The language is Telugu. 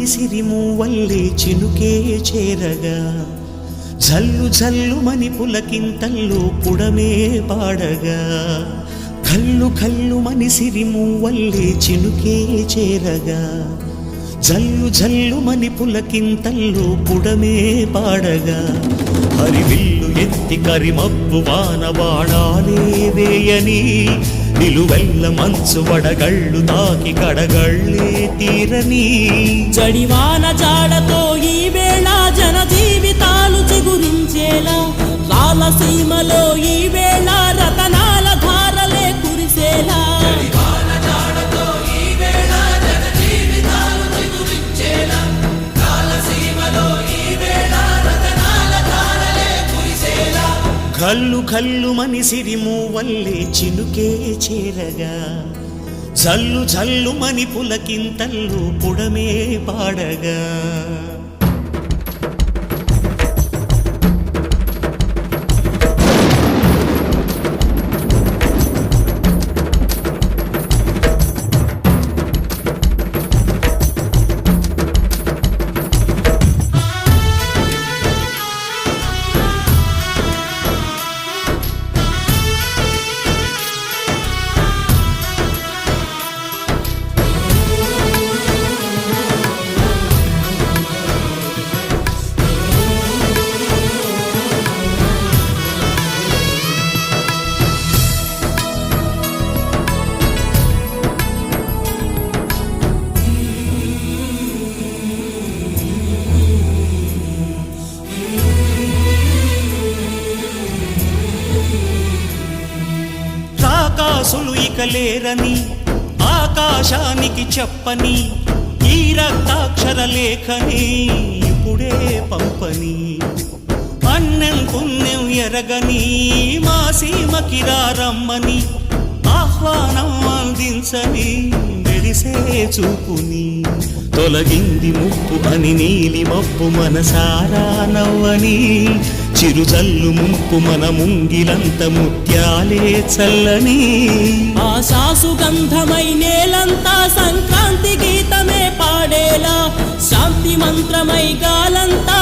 సిరిమూవల్లే చినుకే చేరగా జల్లు జల్లుమని పులకింతల్లో పుడమే పాడగా కల్లు కల్లుమని సిరిమూవల్లే చినుకే చేరగా జల్లు జల్లుమని పులకింతల్లో పుడమే పాడగా హరివిల్లు ఎత్తి కరిమబ్బు వాన బాణాలే వేయని నిలువెల్ల మంచు వడగళ్ళు తాకి కడగళ్ళే తీరని జడివాన జాడతో ఈ వేళ జన జీవితాలు చిగురించేలా రాలసీమలో ఈ వేళ రతనాల ధారలే కురిసేలా కల్లు కల్లుమని సిరిమూవల్లే చినుకే చేరగా జల్లు జల్లుమని పులకింతల్లో పుడమే పాడగా రాకాసులు ఇక లేరని ఆకాశానికి చెప్పని ఈ రక్తాక్షర లేఖని ఇప్పుడే పంపని అన్నం పుణ్యం ఎరగని మా సీమకి రమ్మని ఆహ్వానం అందించని మెరిసే చూపుని తొలగింది ముప్పు అని నీలి మప్పు మనసారా నవ్వని చిరుజల్లు ముంపు మన ముంగిలంత ముత్యాలే చల్లని ఆశాసు గంధమై నేలంతా సంక్రాంతి గీతమే పాడేలా శాంతి మంత్రమై గాలంతా